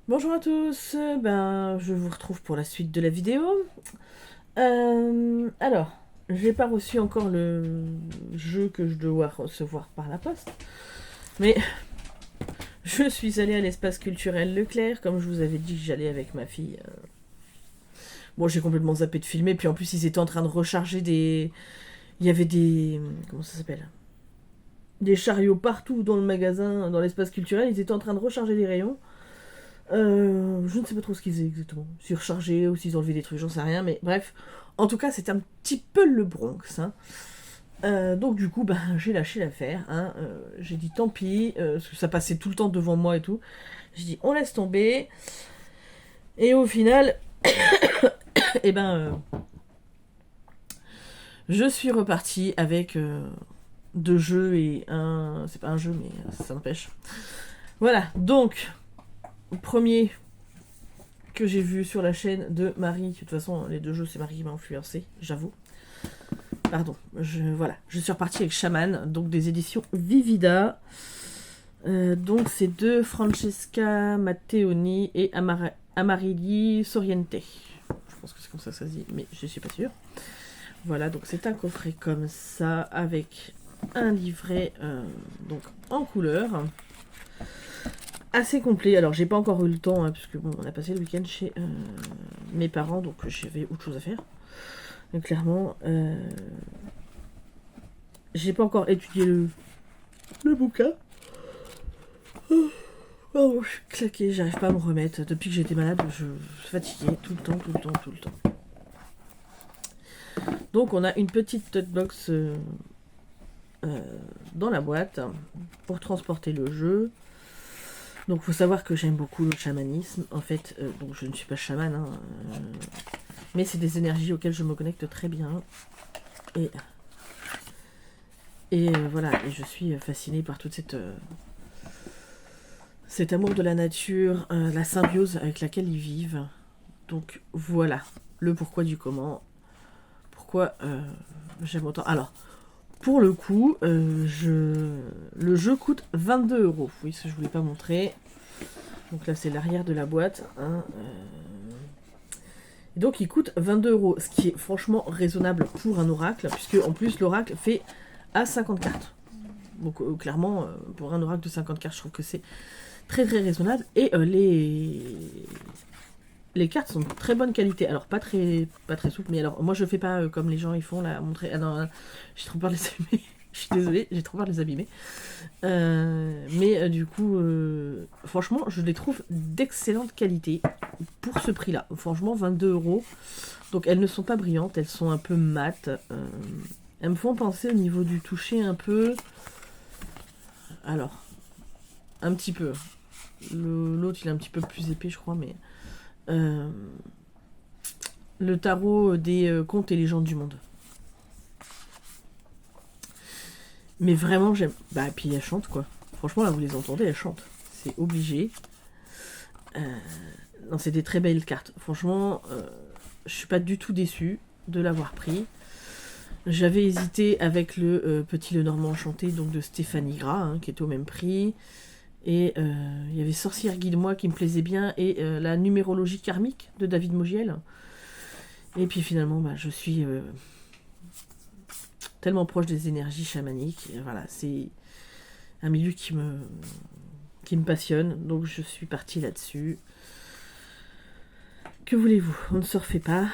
Bonjour à tous, je vous retrouve pour la suite de la vidéo. Alors, j'ai pas reçu encore le jeu que je dois recevoir par la poste, mais je suis allée à l'espace culturel Leclerc, comme je vous avais dit que j'allais avec ma fille. Bon, j'ai complètement zappé de filmer, puis en plus ils étaient en train de recharger des... Il y avait des... Comment ça s'appelle? Des chariots partout dans le magasin, dans l'espace culturel, ils étaient en train de recharger les rayons. Je ne sais pas trop ce qu'ils faisaient exactement. S'ils rechargeaient ou s'ils enlevaient des trucs, j'en sais rien. Mais bref, en tout cas, c'était un petit peu le Bronx. Hein. Donc du coup, j'ai lâché l'affaire. Hein. J'ai dit tant pis, parce que ça passait tout le temps devant moi et tout. J'ai dit on laisse tomber. Et au final, eh ben, je suis repartie avec deux jeux et un... C'est pas un jeu, mais ça n'empêche. Voilà, donc, premier que j'ai vu sur la chaîne de Marie. De toute façon, les deux jeux, c'est Marie qui m'a influencé, j'avoue. Pardon, je suis repartie avec Shaman, donc des éditions Vivida. Donc c'est de Francesca Matteoni et Amarilli Soriente. Je pense que c'est comme ça se dit, mais je suis pas sûre. Voilà, donc c'est un coffret comme ça avec un livret donc en couleur. Assez complet. Alors j'ai pas encore eu le temps, hein, puisque bon, on a passé le week-end chez mes parents, donc j'avais autre chose à faire. Donc clairement, j'ai pas encore étudié le bouquin. Oh, je suis claquée, j'arrive pas à me remettre. Depuis que j'étais malade, je suis fatiguée tout le temps, tout le temps, tout le temps. Donc on a une petite box dans la boîte pour transporter le jeu. Donc faut savoir que j'aime beaucoup le chamanisme. En fait, donc je ne suis pas chaman, hein, mais c'est des énergies auxquelles je me connecte très bien. Et voilà, et je suis fascinée par toute cet amour de la nature, la symbiose avec laquelle ils vivent. Donc voilà, le pourquoi du comment. Pourquoi j'aime autant. Alors, pour le coup, le jeu coûte 22 €. Oui, ça je voulais pas montrer. Donc là, c'est l'arrière de la boîte. Hein, Et donc, il coûte 22 €, ce qui est franchement raisonnable pour un oracle, puisque en plus, l'oracle fait à 50 cartes. Donc, clairement, pour un oracle de 50 cartes, je trouve que c'est très très raisonnable. Et les cartes sont de très bonne qualité. Alors, pas très souples, mais alors, moi, je fais pas comme les gens ils font, là, montrer. Ah non, j'ai trop peur de les abîmer. Je suis désolée, j'ai trop peur de les abîmer. Mais du coup, franchement, je les trouve d'excellente qualité pour ce prix-là. Franchement, 22 €. Donc, elles ne sont pas brillantes, elles sont un peu mates. Elles me font penser au niveau du toucher un peu. Alors, un petit peu. L'autre, il est un petit peu plus épais, je crois, mais. Euh, le tarot des contes et légendes du monde. Mais vraiment, j'aime. Bah, et puis elles chantent, quoi. Franchement, là, vous les entendez, elles chantent. C'est obligé. Euh, Non, c'est des très belles cartes. Franchement, je suis pas du tout déçue de l'avoir pris. J'avais hésité avec le Petit Lenormand Enchanté, donc de Stéphanie Gras, hein, qui était au même prix. Et il y avait Sorcière Guide-moi qui me plaisait bien. Et la numérologie karmique de David Mogiel. Et puis finalement, je suis tellement proche des énergies chamaniques. Et voilà, c'est un milieu qui me passionne. Donc je suis partie là-dessus. Que voulez-vous? On ne se refait pas.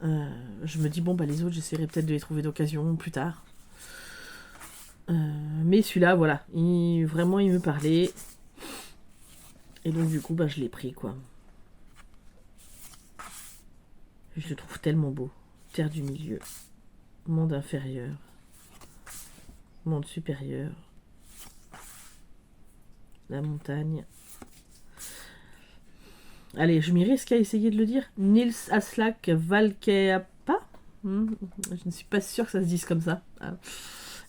Je me dis, bon, les autres, j'essaierai peut-être de les trouver d'occasion plus tard. Mais celui-là, voilà, vraiment, il me parlait. Et donc, du coup, je l'ai pris, quoi. Je le trouve tellement beau. Terre du milieu. Monde inférieur. Monde supérieur. La montagne. Allez, je m'y risque à essayer de le dire. Nils Aslak Valkeappa. Je ne suis pas sûre que ça se dise comme ça. Hein.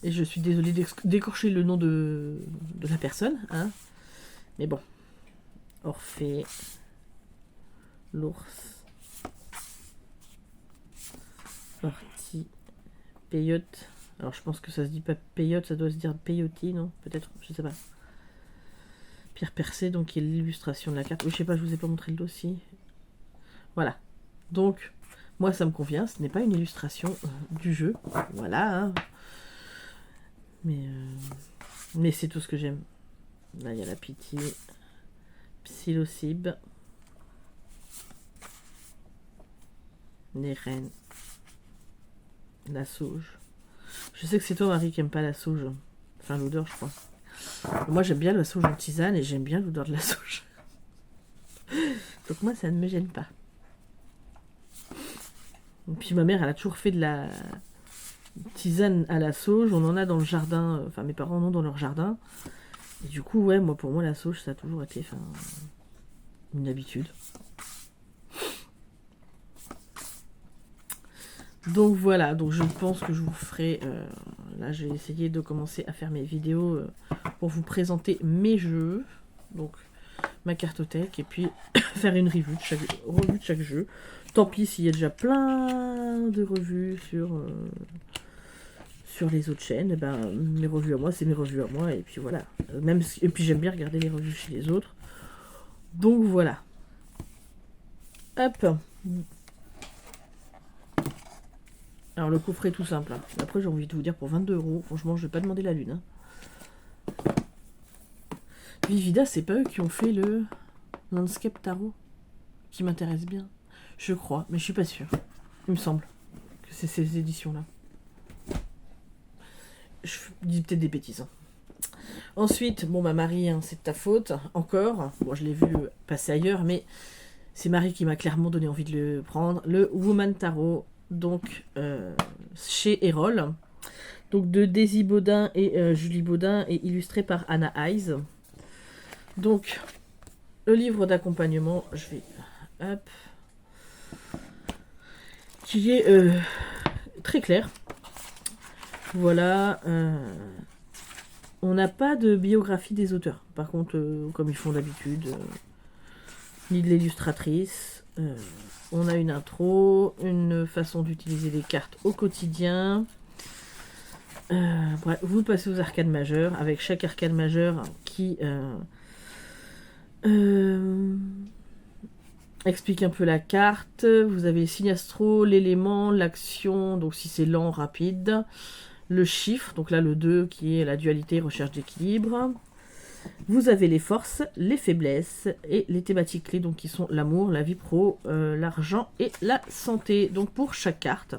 Et je suis désolée d'écorcher le nom de la personne. Hein. Mais bon. Orphée. L'ours. Ortie. Peyote. Alors je pense que ça se dit pas peyote, ça doit se dire peyote, non? Peut-être, je sais pas. Pierre percée, donc qui est l'illustration de la carte. Oui, je sais pas, je vous ai pas montré le dossier. Voilà. Donc, moi, ça me convient. Ce n'est pas une illustration du jeu. Voilà. Hein. Mais c'est tout ce que j'aime. Là, il y a la pitié. Psilocybe. Les reines. La sauge. Je sais que c'est toi, Marie, qui aime pas la sauge. Enfin, l'odeur, je crois. Moi, j'aime bien la sauge en tisane et j'aime bien l'odeur de la sauge. Donc moi, ça ne me gêne pas. Et puis ma mère, elle a toujours fait de la tisane à la sauge. On en a dans le jardin. Enfin, mes parents en ont dans leur jardin. Et du coup, ouais, pour moi, la sauge, ça a toujours été une habitude. Donc voilà, donc je pense que je vous ferai... là, j'ai essayé de commencer à faire mes vidéos pour vous présenter mes jeux. Donc, ma cartothèque. Et puis, faire une revue de chaque jeu. Tant pis s'il y a déjà plein de revues sur les autres chaînes. Ben, mes revues à moi, c'est mes revues à moi. Et puis voilà. Et puis, j'aime bien regarder les revues chez les autres. Donc voilà. Hop. Alors le coffret est tout simple. Hein. Après j'ai envie de vous dire pour 22 €. Franchement je vais pas demander la lune. Hein. Vivida c'est pas eux qui ont fait le Landscape Tarot qui m'intéresse bien. Je crois mais je suis pas sûre. Il me semble que c'est ces éditions là. Je dis peut-être des bêtises. Hein. Ensuite bon bah Marie hein, c'est de ta faute encore. Bon je l'ai vu passer ailleurs mais c'est Marie qui m'a clairement donné envie de le prendre. Le Woman Tarot. Donc chez Erol, donc de Daisy Baudin et Julie Baudin et illustré par Anna Eyes. Donc le livre d'accompagnement, je vais hop, qui est très clair. Voilà, on n'a pas de biographie des auteurs. Par contre, comme ils font d'habitude, ni de l'illustratrice. On a une intro, une façon d'utiliser les cartes au quotidien. Bref, vous passez aux arcanes majeures, avec chaque arcane majeur qui explique un peu la carte. Vous avez le signe astro, l'élément, l'action, donc si c'est lent, rapide. Le chiffre, donc là le 2 qui est la dualité, recherche d'équilibre. Vous avez les forces, les faiblesses et les thématiques clés, donc qui sont l'amour, la vie pro, l'argent et la santé. Donc pour chaque carte.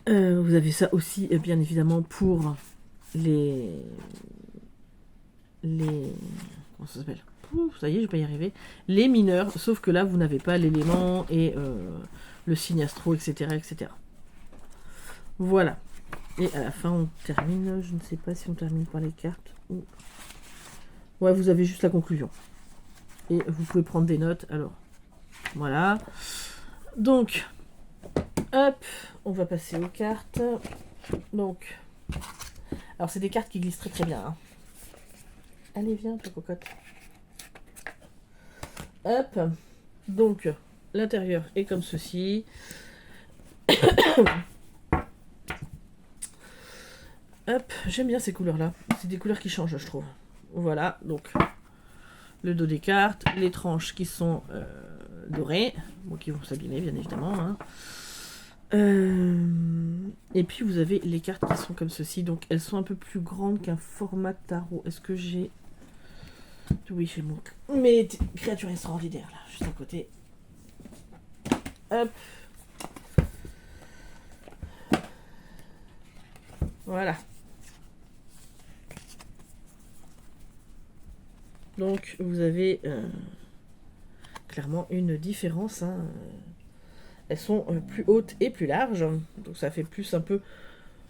Vous avez ça aussi, bien évidemment, pour les... Comment ça s'appelle ? Ça y est, je vais pas y arriver. Les mineurs, sauf que là, vous n'avez pas l'élément et le signe astro, etc., etc. Voilà. Et à la fin, on termine. Je ne sais pas si on termine par les cartes. Ou... Ouais, vous avez juste la conclusion. Et vous pouvez prendre des notes. Alors, voilà. Donc, hop, on va passer aux cartes. Donc, alors c'est des cartes qui glissent très très bien. Hein. Allez, viens, toi cocotte. Hop. Donc, l'intérieur est comme ceci. Hop, j'aime bien ces couleurs-là. C'est des couleurs qui changent, je trouve. Voilà, donc le dos des cartes, les tranches qui sont dorées, bon, qui vont s'abîmer, bien évidemment. Hein. Et puis vous avez les cartes qui sont comme ceci, donc elles sont un peu plus grandes qu'un format tarot. Est-ce que j'ai... Oui, j'ai mes créatures extraordinaires, là, juste à côté. Hop. Voilà. Donc vous avez clairement une différence. Hein. Elles sont plus hautes et plus larges. Donc ça fait plus un peu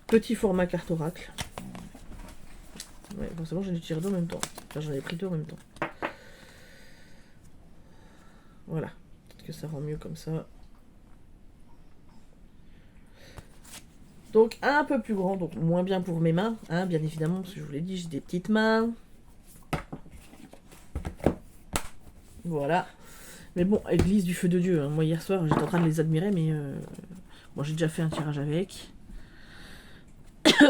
petit format carte oracle. Ouais, forcément j'en ai tiré deux en même temps. Enfin j'en ai pris deux en même temps. Voilà. Peut-être que ça rend mieux comme ça. Donc un peu plus grand, donc moins bien pour mes mains, hein, bien évidemment, parce que je vous l'ai dit, j'ai des petites mains. Voilà. Mais bon, elles glissent du feu de Dieu. Hein. Moi, hier soir, j'étais en train de les admirer, mais bon, j'ai déjà fait un tirage avec.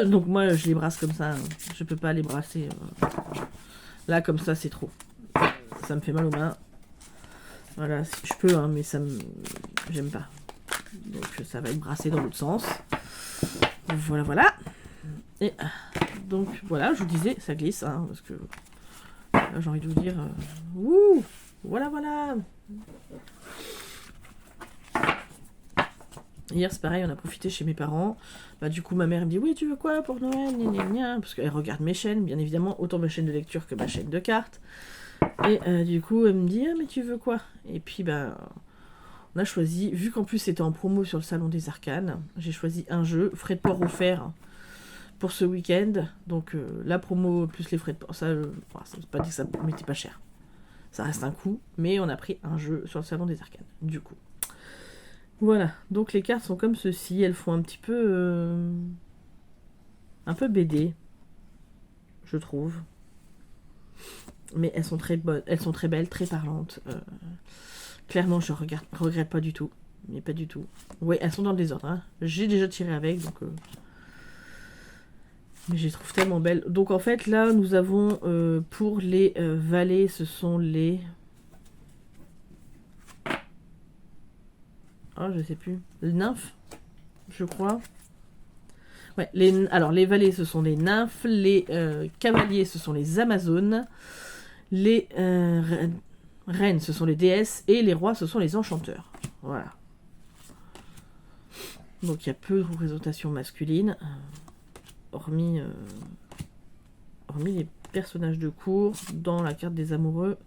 Donc moi, je les brasse comme ça. Je peux pas les brasser. Là, comme ça, c'est trop. Ça me fait mal aux mains. Voilà, je peux, hein, mais ça me... J'aime pas. Donc ça va être brassé dans l'autre sens. Voilà, voilà. Et donc voilà, je vous disais, ça glisse, hein, parce que là, j'ai envie de vous dire... Ouh, voilà, voilà. Hier, c'est pareil, on a profité chez mes parents. Bah, du coup, ma mère me dit, oui, tu veux quoi pour Noël, gna, gna, gna, parce qu'elle regarde mes chaînes, bien évidemment, autant ma chaîne de lecture que ma chaîne de cartes. Et du coup, elle me dit, ah, mais tu veux quoi? Et puis, bah, on a choisi, vu qu'en plus c'était en promo sur le Salon des Arcanes, j'ai choisi un jeu, frais de port offert pour ce week-end. Donc, la promo plus les frais de port, ça ne veut pas dire que ça m'était pas cher. Ça reste un coût, mais on a pris un jeu sur le Salon des Arcanes, du coup. Voilà, donc les cartes sont comme ceci, elles font un petit peu... un peu BD, je trouve. Mais elles sont très bonnes, elles sont très belles, très parlantes. Clairement, je regrette pas du tout. Mais pas du tout. Oui, elles sont dans le désordre. Hein. J'ai déjà tiré avec, donc... Mais je les trouve tellement belles. Donc en fait, là, nous avons pour les valets, ce sont les... Oh, je sais plus. Les nymphes, je crois. Ouais, alors les valets, ce sont les nymphes. Les cavaliers, ce sont les amazones. Les reines, ce sont les déesses. Et les rois, ce sont les enchanteurs. Voilà. Donc il y a peu de représentation masculine. Hormis les personnages de cour dans la carte des amoureux.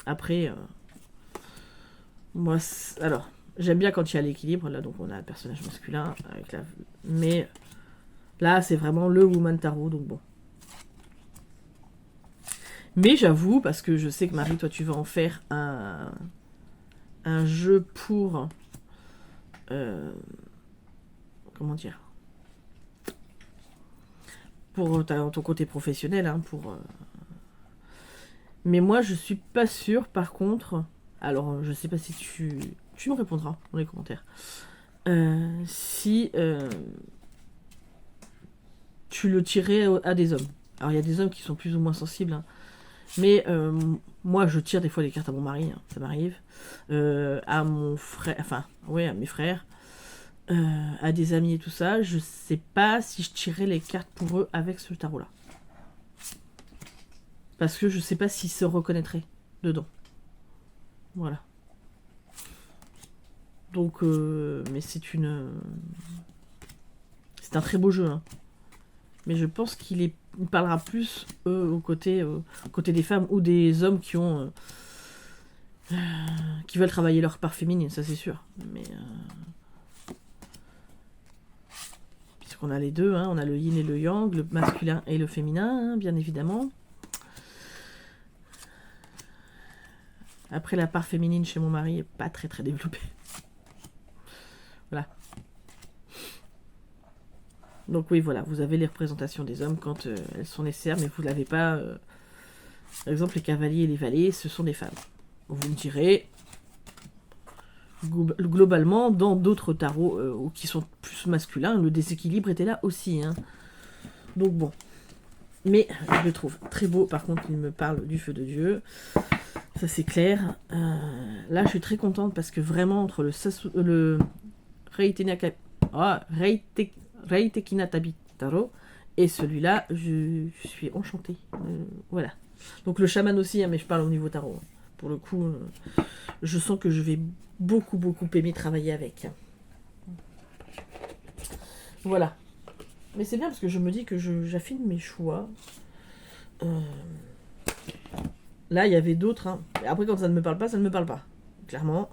Après, moi, alors, j'aime bien quand il y a l'équilibre. Là, donc, on a le personnage masculin avec la... Mais là, c'est vraiment le Woman Tarot, donc bon. Mais j'avoue, parce que je sais que Marie, toi, tu vas en faire un jeu pour... comment dire, pour ton côté professionnel, hein, pour... Mais moi, je suis pas sûre, par contre... Alors, je sais pas si tu me répondras dans les commentaires. Si tu le tirais à des hommes. Alors, il y a des hommes qui sont plus ou moins sensibles, hein. Mais moi, je tire des fois des cartes à mon mari, hein, ça m'arrive. À mon frère... Enfin, ouais, à mes frères. À des amis et tout ça. Je sais pas si je tirais les cartes pour eux avec ce tarot-là. Parce que je sais pas s'ils se reconnaîtraient dedans. Voilà. Donc, mais c'est un très beau jeu, hein. Mais je pense qu'il parlera plus au côté des femmes ou des hommes qui veulent travailler leur part féminine, ça c'est sûr. Mais puisqu'on a les deux, hein, on a le yin et le yang, le masculin et le féminin, hein, bien évidemment. Après, la part féminine chez mon mari est pas très très développée. Voilà. Donc oui, voilà, vous avez les représentations des hommes quand elles sont nécessaires, mais vous n'avez pas... par exemple, les cavaliers et les valets, ce sont des femmes. Vous me direz, globalement, dans d'autres tarots qui sont plus masculins, le déséquilibre était là aussi, hein. Donc bon. Mais je le trouve très beau, par contre, il me parle du feu de Dieu. Ça c'est clair. Là, je suis très contente parce que vraiment, entre le Reitekina Tabitaro et celui-là, je suis enchantée. Voilà. Donc le chaman aussi, hein, mais je parle au niveau tarot. Pour le coup, je sens que je vais beaucoup aimer travailler avec. Voilà. Mais c'est bien parce que je me dis que j'affine mes choix. Là, il y avait d'autres. Hein. Après, quand ça ne me parle pas, ça ne me parle pas. Clairement.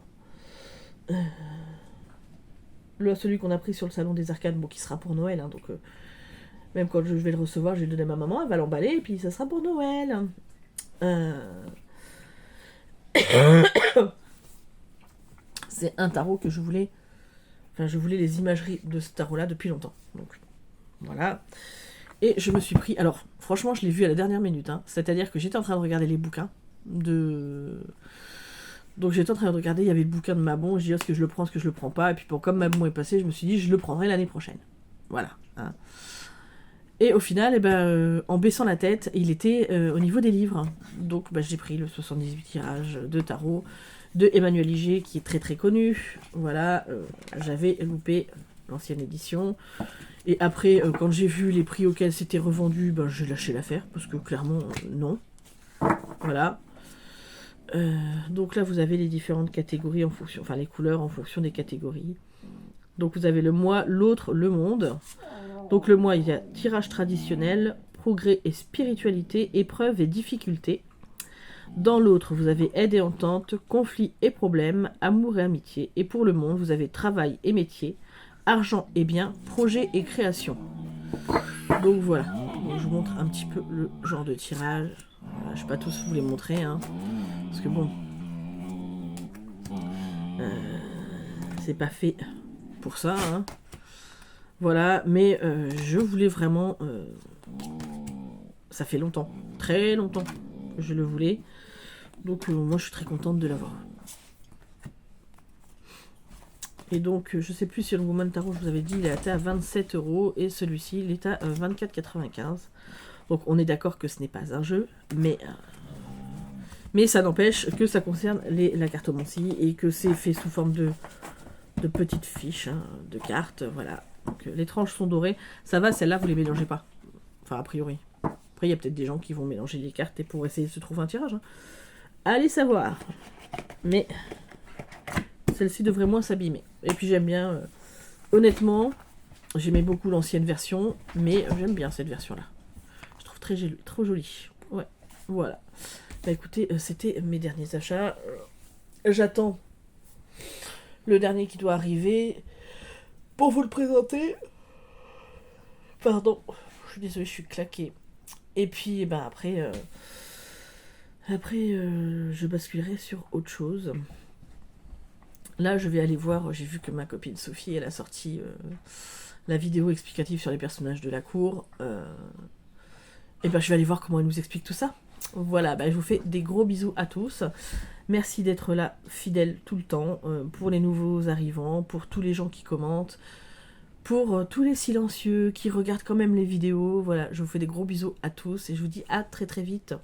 Celui qu'on a pris sur le salon des arcanes, bon, qui sera pour Noël. Hein, donc, même quand je vais le recevoir, je vais le donner à ma maman. Elle va l'emballer et puis ça sera pour Noël. C'est un tarot que je voulais... Enfin, je voulais les imageries de ce tarot-là depuis longtemps. Donc, voilà. Et je me suis pris... Alors, franchement, je l'ai vu à la dernière minute. Hein. C'est-à-dire que j'étais en train de regarder les bouquins Donc j'étais en train de regarder, il y avait le bouquin de Mabon, je dis est-ce que je le prends, est-ce que je le prends pas, et puis bon, comme Mabon est passé, je me suis dit je le prendrai l'année prochaine. Voilà. Hein. Et au final, en baissant la tête, il était au niveau des livres. Donc j'ai pris le 78 tirages de tarot de Emmanuel Ligier, qui est très très connu. Voilà, j'avais loupé l'ancienne édition. Et après, quand j'ai vu les prix auxquels c'était revendu, j'ai lâché l'affaire, parce que clairement, non. Voilà. Donc là, vous avez les différentes catégories en fonction, enfin les couleurs en fonction des catégories. Donc vous avez le moi, l'autre, le monde. Donc le moi, il y a tirage traditionnel, progrès et spiritualité, épreuves et difficultés. Dans l'autre, vous avez aide et entente, conflits et problèmes, amour et amitié. Et pour le monde, vous avez travail et métier, argent et biens, projet et création. Donc voilà, donc, je vous montre un petit peu le genre de tirage. Voilà, je ne vais pas tous vous les montrer, hein, parce que bon, c'est pas fait pour ça. Hein. Voilà, mais je voulais vraiment... ça fait longtemps, très longtemps que je le voulais. Donc moi je suis très contente de l'avoir. Et donc je sais plus si le Woman Tarot, je vous avais dit, il était à 27 € et celui-ci il est à 24,95 €. Donc on est d'accord que ce n'est pas un jeu, mais ça n'empêche que ça concerne la cartomancie et que c'est fait sous forme de petites fiches, hein, de cartes, voilà. Donc les tranches sont dorées, ça va, celles-là vous les mélangez pas. Enfin a priori. Après il y a peut-être des gens qui vont mélanger les cartes et pour essayer de se trouver un tirage. Hein. Allez savoir. Mais celle-ci devrait moins s'abîmer. Et puis j'aime bien, honnêtement, j'aimais beaucoup l'ancienne version, mais j'aime bien cette version-là. Je trouve trop jolie. Ouais, voilà. Bah écoutez, c'était mes derniers achats. J'attends le dernier qui doit arriver pour vous le présenter. Pardon, je suis désolée, je suis claquée. Et puis, après, je basculerai sur autre chose. Là, je vais aller voir, j'ai vu que ma copine Sophie, elle a sorti la vidéo explicative sur les personnages de la cour. Et je vais aller voir comment elle nous explique tout ça. Voilà, je vous fais des gros bisous à tous. Merci d'être là, fidèles tout le temps, pour les nouveaux arrivants, pour tous les gens qui commentent, pour tous les silencieux qui regardent quand même les vidéos. Voilà, je vous fais des gros bisous à tous et je vous dis à très très vite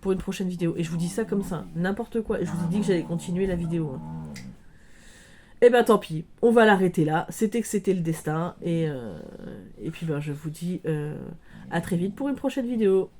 pour une prochaine vidéo. Et je vous dis ça comme ça, n'importe quoi. Et je vous ai dit que j'allais continuer la vidéo. Hein. Et tant pis, on va l'arrêter là. C'était le destin. Et puis je vous dis à très vite pour une prochaine vidéo.